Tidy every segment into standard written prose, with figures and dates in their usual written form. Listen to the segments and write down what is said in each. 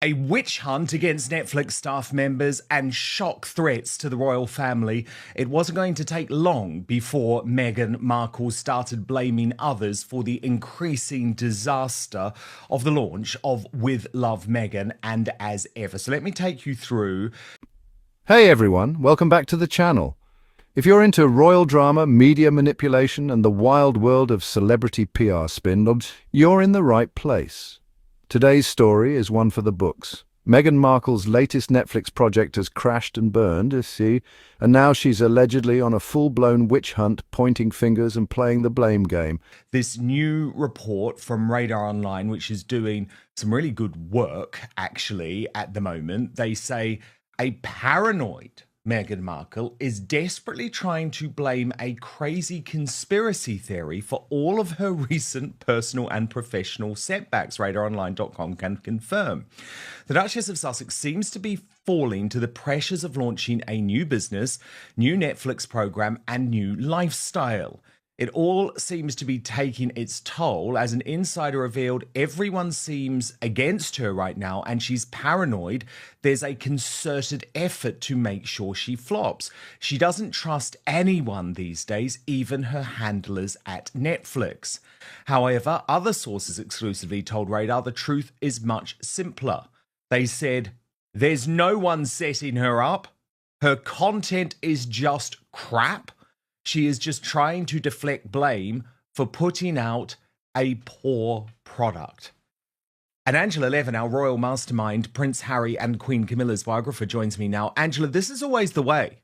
A witch hunt against Netflix staff members and shock threats to the royal family. It wasn't going to take long before Meghan Markle started blaming others for the increasing disaster of the launch of With Love Meghan and As Ever. So let me take you through. Hey everyone, welcome back to the channel. If you're into royal drama, media manipulation and the wild world of celebrity PR spin-offs, you're in the right place. Today's story is one for the books. Meghan Markle's latest Netflix project has crashed and burned, and now she's allegedly on a full-blown witch hunt, pointing fingers and playing the blame game. This new report from Radar Online, which is doing some really good work, actually, at the moment, they say a paranoid Meghan Markle is desperately trying to blame a crazy conspiracy theory for all of her recent personal and professional setbacks. RadarOnline.com can confirm. The Duchess of Sussex seems to be falling to the pressures of launching a new business, new Netflix program, and new lifestyle. It all seems to be taking its toll. As an insider revealed, everyone seems against her right now and she's paranoid. There's a concerted effort to make sure she flops. She doesn't trust anyone these days, even her handlers at Netflix. However, other sources exclusively told Radar the truth is much simpler. They said, there's no one setting her up. Her content is just crap. She is just trying to deflect blame for putting out a poor product. And Angela Levin, our royal mastermind, Prince Harry and Queen Camilla's biographer, joins me now. Angela, this is always the way,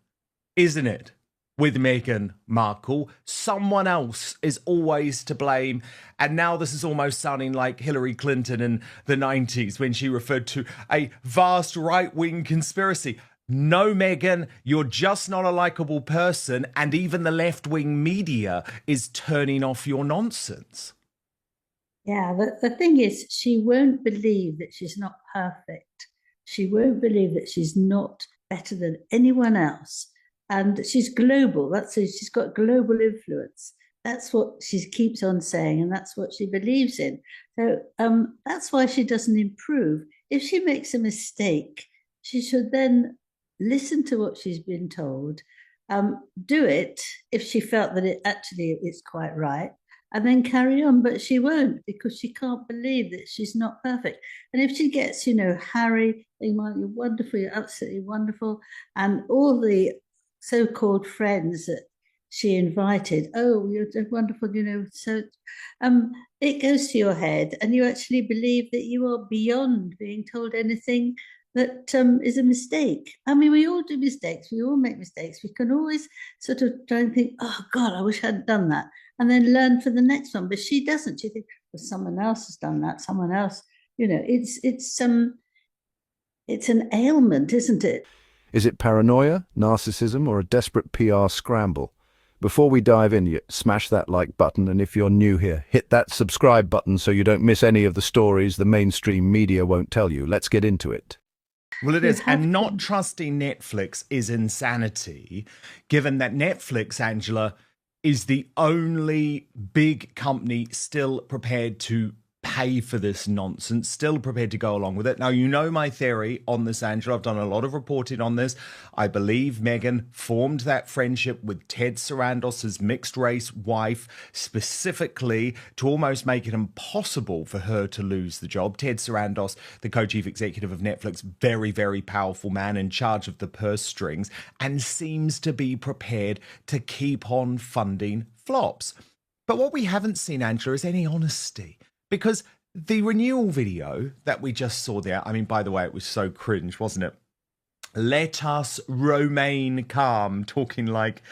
isn't it? With Meghan Markle, someone else is always to blame. And now this is almost sounding like Hillary Clinton in the 90s when she referred to a vast right-wing conspiracy. No, Meghan, you're just not a likable person, and even the left-wing media is turning off your nonsense. Yeah, the thing is, she won't believe that she's not perfect. She won't believe that she's not better than anyone else. And she's global. She's got global influence. That's what she keeps on saying, and that's what she believes in. So that's why she doesn't improve. If she makes a mistake, she should then listen to what she's been told, do it if she felt that it actually is quite right, and then carry on. But she won't, because she can't believe that she's not perfect. And if she gets, Harry, you're wonderful, you're absolutely wonderful, and all the so-called friends that she invited, oh, you're wonderful, so it goes to your head, and you actually believe that you are beyond being told anything that is a mistake. I mean, we all do mistakes. We all make mistakes. We can always sort of try and think, oh, God, I wish I hadn't done that, and then learn for the next one. But she doesn't. She thinks, well, someone else has done that. Someone else, it's an ailment, isn't it? Is it paranoia, narcissism, or a desperate PR scramble? Before we dive in, smash that like button, and if you're new here, hit that subscribe button so you don't miss any of the stories the mainstream media won't tell you. Let's get into it. Well, it is. And not trusting Netflix is insanity, given that Netflix, Angela, is the only big company still prepared to pay for this nonsense, still prepared to go along with it. Now, you know my theory on this, Angela. I've done a lot of reporting on this. I believe Meghan formed that friendship with Ted Sarandos's mixed-race wife specifically to almost make it impossible for her to lose the job. Ted Sarandos, the co-chief executive of Netflix, very, very powerful man in charge of the purse strings, and seems to be prepared to keep on funding flops. But what we haven't seen, Angela, is any honesty. Because the renewal video that we just saw there, I mean, by the way, it was so cringe, wasn't it? Let us remain calm, talking like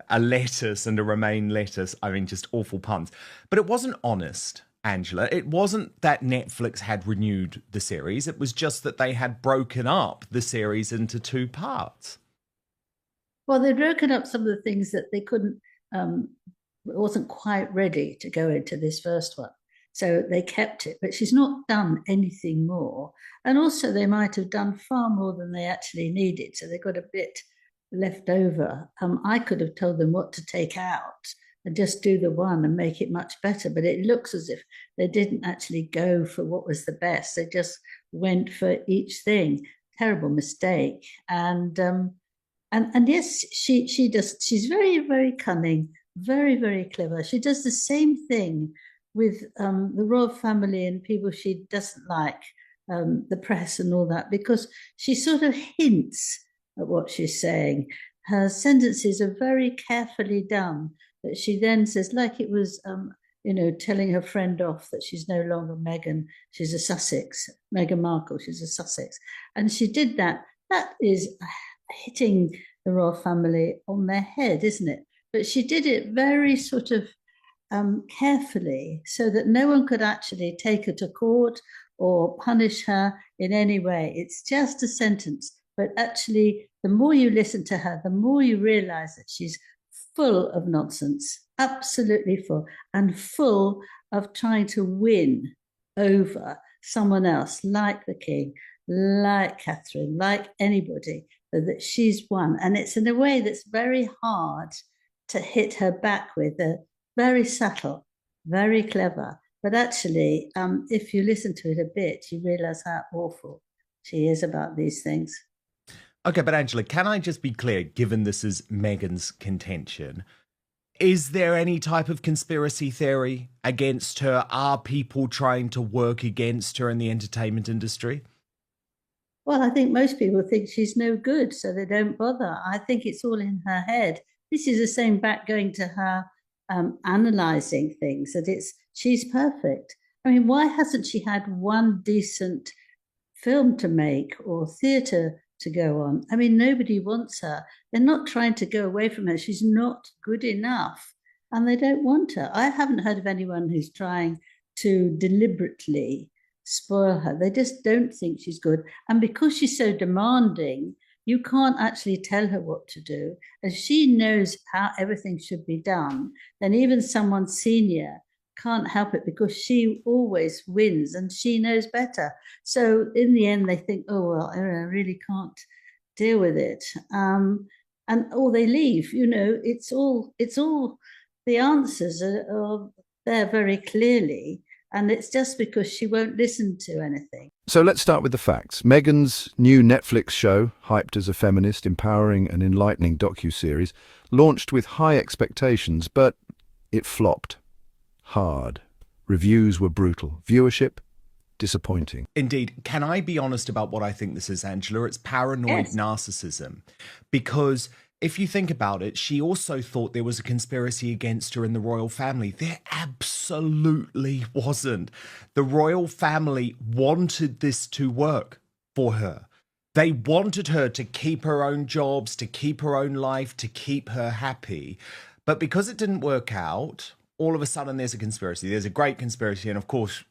a lettuce and a romaine lettuce. I mean, just awful puns. But it wasn't honest, Angela. It wasn't that Netflix had renewed the series. It was just that they had broken up the series into two parts. Well, they'd broken up some of the things that they couldn't, wasn't quite ready to go into this first one. So they kept it, but she's not done anything more. And also they might have done far more than they actually needed. So they got a bit left over. I could have told them what to take out and just do the one and make it much better. But it looks as if they didn't actually go for what was the best. They just went for each thing. Terrible mistake. And yes, she does. She's very, very cunning, very, very clever. She does the same thing with the royal family and people she doesn't like, the press and all that, because she sort of hints at what she's saying. Her sentences are very carefully done. That she then says, like it was, telling her friend off that she's no longer Meghan. She's a Sussex, Meghan Markle. She's a Sussex, and she did that. That is hitting the royal family on their head, isn't it? But she did it very sort of carefully so that no one could actually take her to court or punish her in any way. It's just a sentence. But actually, the more you listen to her, the more you realize that she's full of nonsense, absolutely full, and full of trying to win over someone else, like the king, like Catherine, like anybody, that she's won. And it's in a way that's very hard to hit her back with. Very subtle, very clever. But actually, if you listen to it a bit, you realize how awful she is about these things. Okay, but Angela, can I just be clear, given this is Meghan's contention, is there any type of conspiracy theory against her? Are people trying to work against her in the entertainment industry? Well, I think most people think she's no good, so they don't bother. I think it's all in her head. This is the same back going to her analysing things, that she's perfect. I mean, why hasn't she had one decent film to make or theatre to go on? I mean, nobody wants her. They're not trying to go away from her. She's not good enough, and they don't want her. I haven't heard of anyone who's trying to deliberately spoil her. They just don't think she's good. And because she's so demanding, you can't actually tell her what to do. As she knows how everything should be done, then even someone senior can't help it, because she always wins and she knows better. So in the end, they think, oh, well, I really can't deal with it. Or they leave. It's all the answers are there very clearly. And it's just because she won't listen to anything. So let's start with the facts. Meghan's new Netflix show, hyped as a feminist, empowering and enlightening docuseries, launched with high expectations, but it flopped hard. Reviews were brutal. Viewership, disappointing. Indeed. Can I be honest about what I think this is, Angela? It's paranoid narcissism. Because if you think about it, she also thought there was a conspiracy against her in the royal family. There absolutely wasn't. The royal family wanted this to work for her. They wanted her to keep her own jobs, to keep her own life, to keep her happy. But because it didn't work out, all of a sudden there's a conspiracy. There's a great conspiracy. And of course,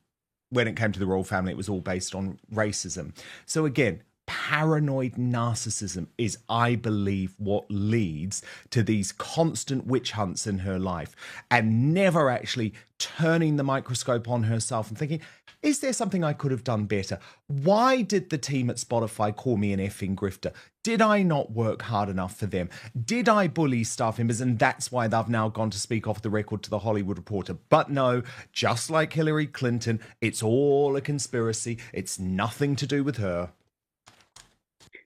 when it came to the royal family, it was all based on racism. So again, paranoid narcissism is, I believe, what leads to these constant witch hunts in her life, and never actually turning the microscope on herself and thinking, is there something I could have done better? Why did the team at Spotify call me an effing grifter? Did I not work hard enough for them? Did I bully staff members? And that's why they've now gone to speak off the record to the Hollywood Reporter. But no, just like Hillary Clinton, it's all a conspiracy. It's nothing to do with her.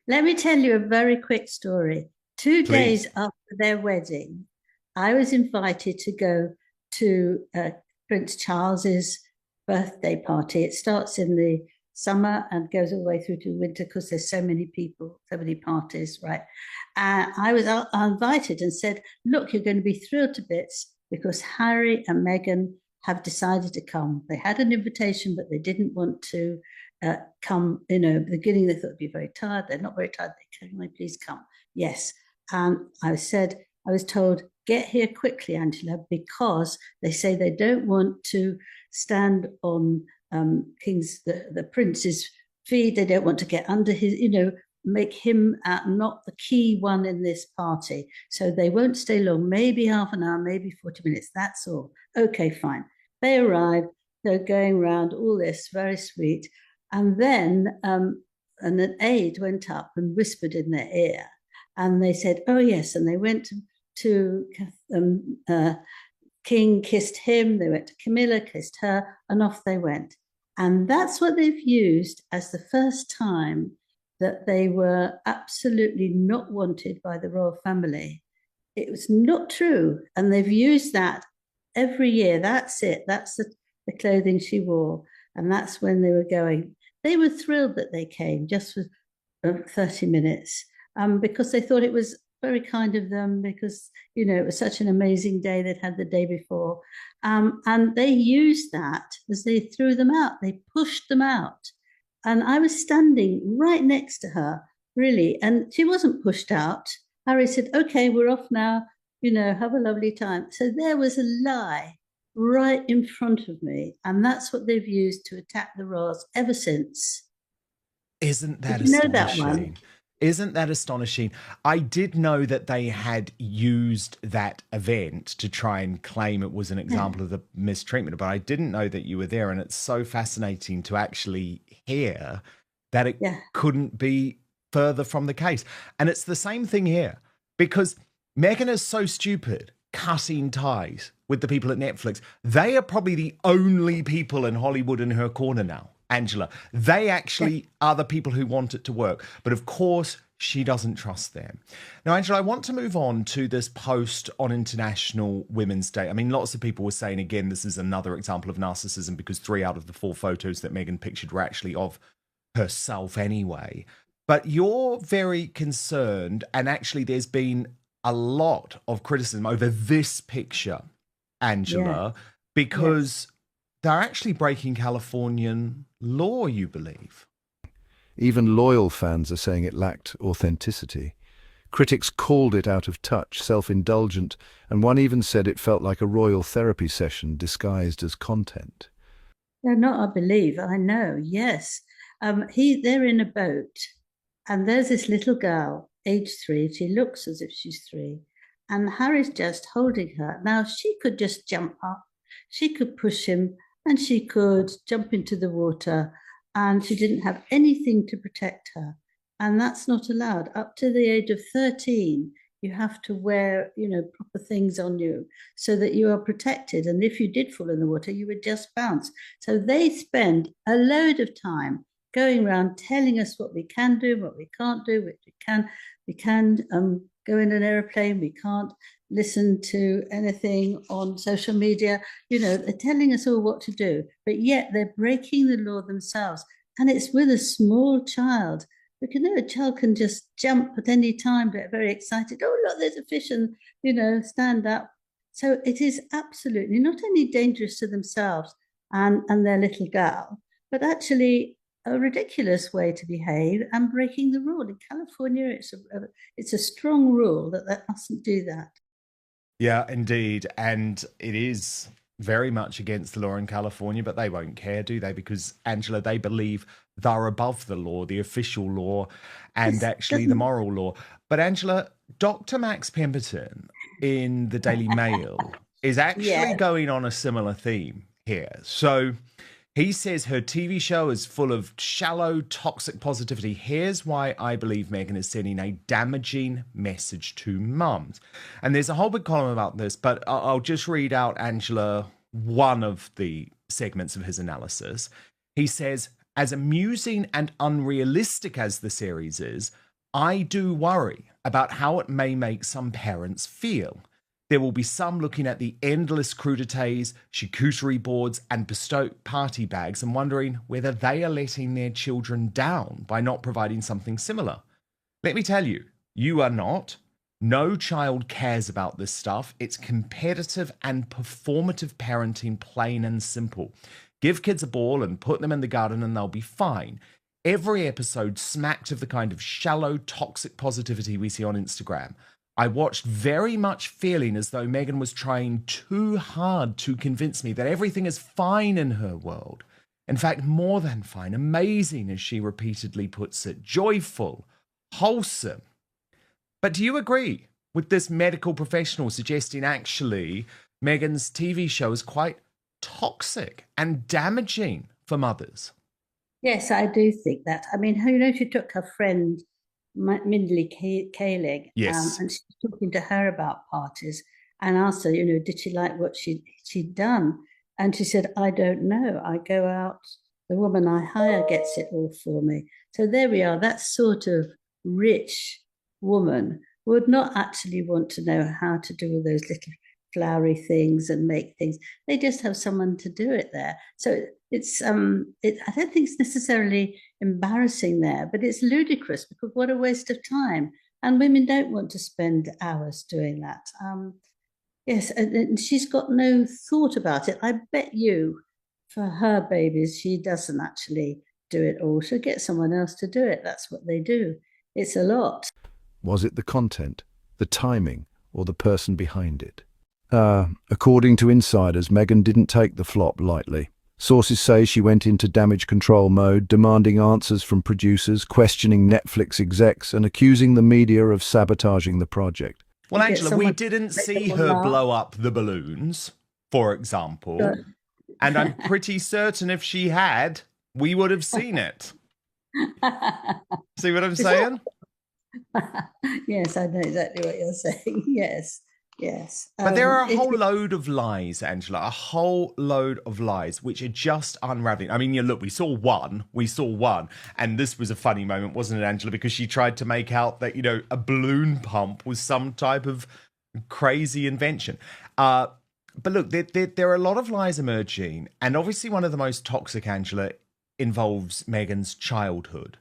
Let me tell you a very quick story. 2 Please. days after their wedding, I was invited to go to Prince Charles's birthday party. It starts in the summer and goes all the way through to winter because there's so many people, so many parties, right? I was invited and said, look, you're going to be thrilled to bits because Harry and Meghan have decided to come. They had an invitation, but they didn't want to come. At the beginning they thought they'd be very tired. They're not very tired. They can I please come? Yes. And I was told, get here quickly, Angela, because they say they don't want to stand on the prince's feet. They don't want to get under his, make him not the key one in this party. So they won't stay long, maybe half an hour, maybe 40 minutes. That's all. Okay, fine. They arrived. They're going around all this, very sweet. And then an aide went up and whispered in their ear. And they said, oh, yes. And they went to King, kissed him. They went to Camilla, kissed her, and off they went. And that's what they've used as the first time that they were absolutely not wanted by the royal family. It was not true. And they've used that every year. That's it. That's the clothing she wore. And that's when they were going. They were thrilled that they came just for 30 minutes because they thought it was very kind of them because, you know, it was such an amazing day they'd had the day before. And they used that as they threw them out. They pushed them out. And I was standing right next to her, really, and she wasn't pushed out. Harry said, okay, we're off now, you know, have a lovely time. So there was a lie right in front of me. And that's what they've used to attack the royals ever since. Isn't that Did you know that one? astonishing? Isn't that astonishing? I did know that they had used that event to try and claim it was an example of the mistreatment, but I didn't know that you were there. And it's so fascinating to actually hear that it couldn't be further from the case. And it's the same thing here because Meghan is so stupid cutting ties with the people at Netflix. They are probably the only people in Hollywood in her corner now. Angela, they actually are the people who want it to work. But of course, she doesn't trust them. Now, Angela, I want to move on to this post on International Women's Day. I mean, lots of people were saying, again, this is another example of narcissism because 3 out of the 4 photos that Meghan pictured were actually of herself anyway. But you're very concerned, and actually there's been a lot of criticism over this picture, Angela, because they're actually breaking Californian law, you believe. Even loyal fans are saying it lacked authenticity. Critics called it out of touch, self-indulgent, and one even said it felt like a royal therapy session disguised as content. No, not I believe, I know, yes. They're in a boat, and there's this little girl, age 3. She looks as if she's 3, and Harry's just holding her. Now, she could just jump up. She could push him, and she could jump into the water, and she didn't have anything to protect her. And that's not allowed. Up to the age of 13, you have to wear, you know, proper things on you so that you are protected. And if you did fall in the water, you would just bounce. So they spend a load of time going around telling us what we can do, what we can't do, what we can go in an airplane, we can't listen to anything on social media. You know, they're telling us all what to do, but yet they're breaking the law themselves. And it's with a small child. Because no, a child can just jump at any time, get very excited. Oh, look, there's a fish, and, you know, stand up. So it is absolutely not only dangerous to themselves and their little girl, but actually a ridiculous way to behave and breaking the rule. In California, it's a strong rule that mustn't do that. Yeah, indeed. And it is very much against the law in California, but they won't care, do they? Because, Angela, they believe they're above the law, the official law, and actually the moral law. But, Angela, Dr. Max Pemberton in the Daily Mail is actually going on a similar theme here. So he says her TV show is full of shallow, toxic positivity. Here's why I believe Meghan is sending a damaging message to mums. And there's a whole big column about this, but I'll just read out, Angela, one of the segments of his analysis. He says, as amusing and unrealistic as the series is, I do worry about how it may make some parents feel. There will be some looking at the endless crudités, charcuterie boards, and bespoke party bags and wondering whether they are letting their children down by not providing something similar. Let me tell you, you are not. No child cares about this stuff. It's competitive and performative parenting, plain and simple. Give kids a ball and put them in the garden and they'll be fine. Every episode smacked of the kind of shallow, toxic positivity we see on Instagram. I watched very much feeling as though Meghan was trying too hard to convince me that everything is fine in her world. In fact, more than fine, amazing, as she repeatedly puts it, joyful, wholesome. But do you agree with this medical professional suggesting actually Meghan's TV show is quite toxic and damaging for mothers? Yes, I do think that. I mean, you know, she took her friend Mindley Kaling, Yes. and she was talking to her about parties and asked her, you know, did she like what she'd done? And she said, I don't know. I go out The woman I hire gets it all for me. So there we are. That sort of rich woman would not actually want to know how to do all those little flowery things and make things. They just have someone to do it there. So it's I don't think it's necessarily embarrassing there, but it's ludicrous because what a waste of time. And women don't want to spend hours doing that. Yes, and she's got no thought about it. I bet you for her babies, she doesn't actually do it all. She'll get someone else to do it. That's what they do. It's a lot. Was it the content, the timing, or the person behind it? According to insiders, Meghan didn't take the flop lightly. Sources say she went into damage control mode, demanding answers from producers, questioning Netflix execs, and accusing the media of sabotaging the project. Well, Angela, we didn't see her blow up the balloons, for example. Good. And I'm pretty certain if she had, we would have seen it. See what I'm saying? Yes, I know exactly what you're saying. Yes, yes. But there are a whole load of lies, Angela, a whole load of lies, which are just unraveling. I mean, look, we saw one, and this was a funny moment, wasn't it, Angela? Because she tried to make out that, a balloon pump was some type of crazy invention. But look, there are a lot of lies emerging, and obviously one of the most toxic, Angela, involves Meghan's childhood.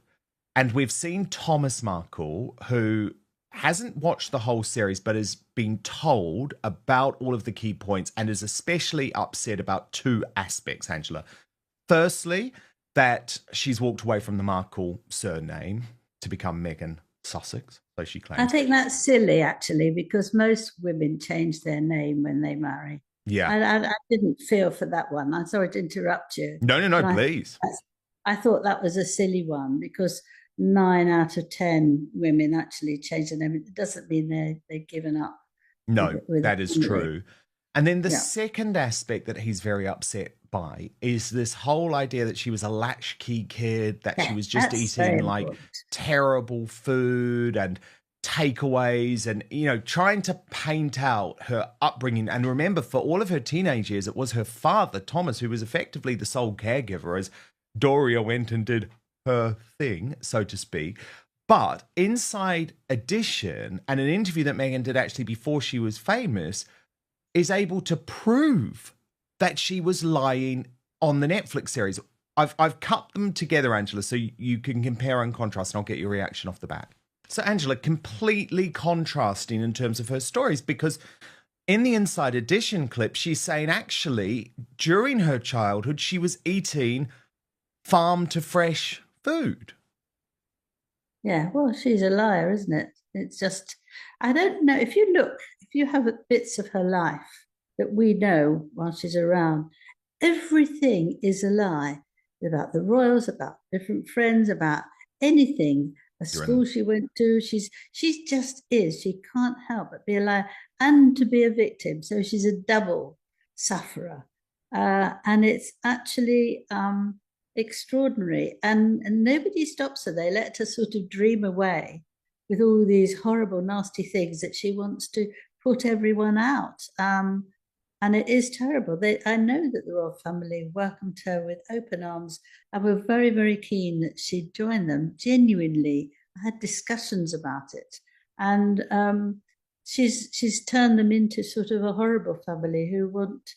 And we've seen Thomas Markle, who hasn't watched the whole series, but has been told about all of the key points and is especially upset about two aspects, Angela. Firstly, that she's walked away from the Markle surname to become Meghan Sussex, so she claims. I think that's silly, actually, because most women change their name when they marry. Yeah. I didn't feel for that one. I'm sorry to interrupt you. No, please. I thought that was a silly one because 9 out of 10 women actually change their name. It doesn't mean they've given up. No, that is true. And then the second aspect that he's very upset by is this whole idea that she was a latchkey kid, that she was just eating like terrible food and takeaways and, trying to paint out her upbringing. And remember, for all of her teenage years, it was her father, Thomas, who was effectively the sole caregiver as Doria went and did her thing, so to speak. But Inside Edition and an interview that Meghan did actually before she was famous is able to prove that she was lying on the Netflix series. I've cut them together, Angela, so you can compare and contrast, and I'll get your reaction off the bat. So, Angela, completely contrasting in terms of her stories, because in the Inside Edition clip, she's saying actually during her childhood, she was eating farm to fresh food. Yeah, well, she's a liar, isn't it? It's just, I don't know. If you have bits of her life that we know while she's around, everything is a lie about the royals, about different friends, about anything. A school she went to, she just is. She can't help but be a liar and to be a victim. So she's a double sufferer, and it's actually extraordinary. And nobody stops her. They let her sort of dream away with all these horrible, nasty things that she wants to put everyone out. And it is terrible. I know that the royal family welcomed her with open arms and were very, very keen that she'd join them. Genuinely, I had discussions about it. And she's turned them into sort of a horrible family who want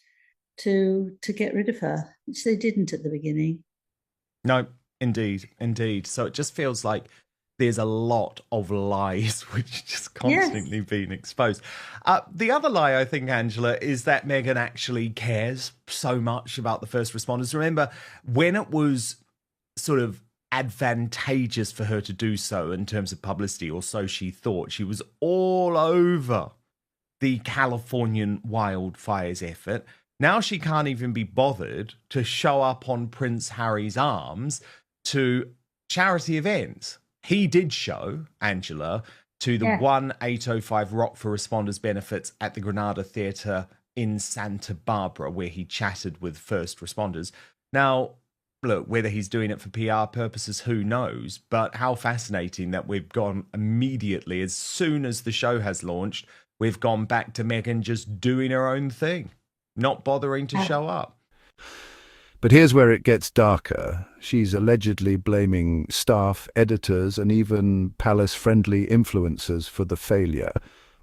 to get rid of her, which they didn't at the beginning. No, indeed. So it just feels like there's a lot of lies which are just constantly being exposed. The other lie, I think, Angela, is that Meghan actually cares so much about the first responders. Remember, when it was sort of advantageous for her to do so in terms of publicity, or so she thought, she was all over the Californian wildfires effort. Now she can't even be bothered to show up on Prince Harry's arms to charity events. He did show, Angela, to the 1805 Rock for Responders benefits at the Granada Theatre in Santa Barbara, where he chatted with first responders. Now, look, whether he's doing it for PR purposes, who knows? But how fascinating that we've gone immediately, as soon as the show has launched, we've gone back to Meghan just doing her own thing, not bothering to show up. But here's where it gets darker. She's allegedly blaming staff, editors, and even palace-friendly influencers for the failure.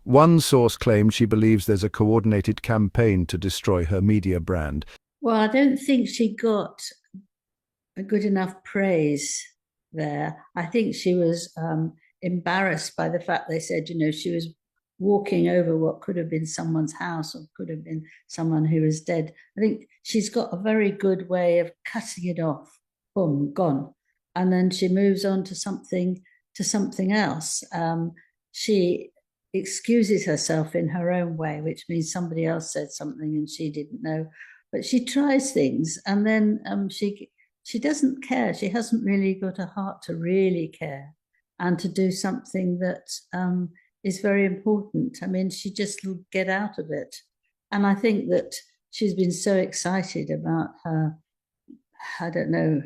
One source claimed she believes there's a coordinated campaign to destroy her media brand. Well, I don't think she got a good enough praise there. I think she was embarrassed by the fact they said, she was walking over what could have been someone's house or could have been someone who was dead. I think she's got a very good way of cutting it off. Boom, gone. And then she moves on to something else. She excuses herself in her own way, which means somebody else said something and she didn't know. But she tries things, and then she doesn't care. She hasn't really got a heart to really care and to do something that is very important. I mean, she just will get out of it. And I think that she's been so excited about her, I don't know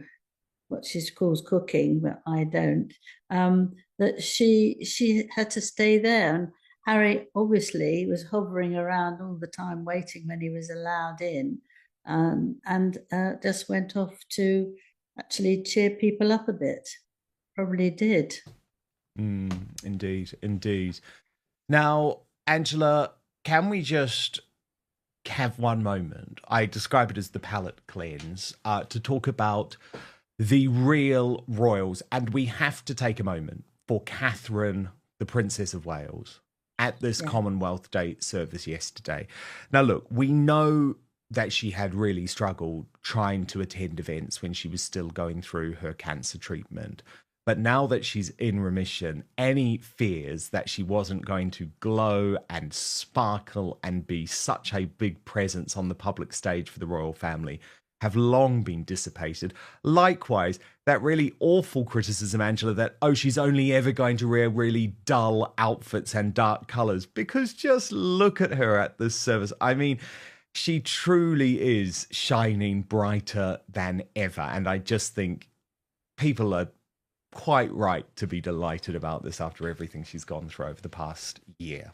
what she calls cooking, but I don't, that she had to stay there. And Harry obviously was hovering around all the time, waiting when he was allowed in, and just went off to actually cheer people up a bit. Probably did. Indeed. Now, Angela, can we just have one moment? I describe it as the palate cleanse, to talk about the real royals. And we have to take a moment for Catherine, the Princess of Wales, at this Commonwealth Day service yesterday. Now, look, we know that she had really struggled trying to attend events when she was still going through her cancer treatment. But now that she's in remission, any fears that she wasn't going to glow and sparkle and be such a big presence on the public stage for the royal family have long been dissipated. Likewise, that really awful criticism, Angela, that, she's only ever going to wear really dull outfits and dark colours, because just look at her at this service. I mean, she truly is shining brighter than ever. And I just think people are quite right to be delighted about this after everything she's gone through over the past year.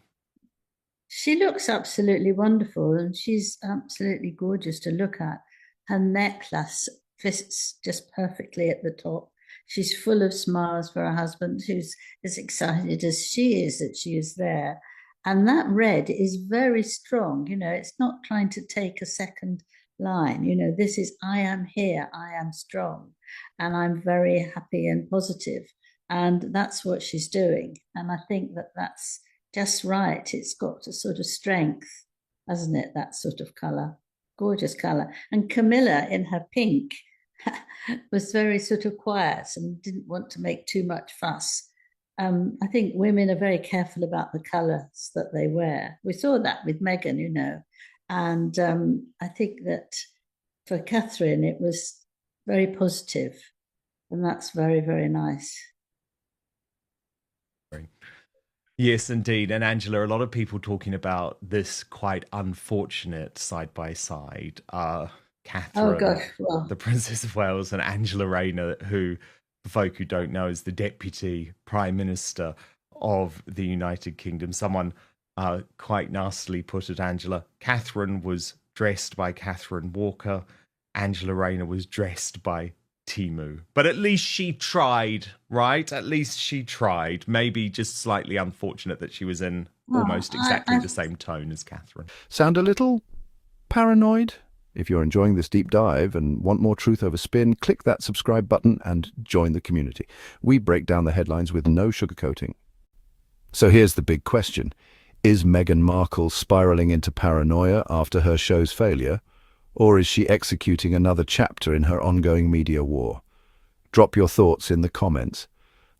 She looks absolutely wonderful, and she's absolutely gorgeous to look at. Her necklace fits just perfectly at the top. She's full of smiles for her husband, who's as excited as she is that she is there. And that red is very strong. It's not trying to take a second line. This is, I am here, I am strong, and I'm very happy and positive. And that's what she's doing. And I think that that's just right. It's got a sort of strength, hasn't it? That sort of colour. Gorgeous colour. And Camilla in her pink was very sort of quiet and didn't want to make too much fuss. I think women are very careful about the colours that they wear. We saw that with Meghan, and I think that for Catherine it was very positive, and that's very, very nice. Yes, indeed. And Angela, a lot of people talking about this quite unfortunate side-by-side. Catherine, the Princess of Wales, and Angela Rayner, who, for folk who don't know, is the Deputy Prime Minister of the United Kingdom. Someone quite nastily put it, Angela, Catherine was dressed by Catherine Walker. Angela Rayner was dressed by Timu. But at least she tried, right? At least she tried. Maybe just slightly unfortunate that she was in almost exactly the same tone as Catherine. Sound a little paranoid? If you're enjoying this deep dive and want more truth over spin, click that subscribe button and join the community. We break down the headlines with no sugarcoating. So here's the big question. Is Meghan Markle spiraling into paranoia after her show's failure? Or is she executing another chapter in her ongoing media war? Drop your thoughts in the comments.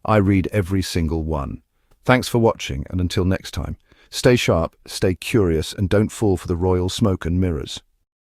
I read every single one. Thanks for watching, and until next time, stay sharp, stay curious, and don't fall for the royal smoke and mirrors.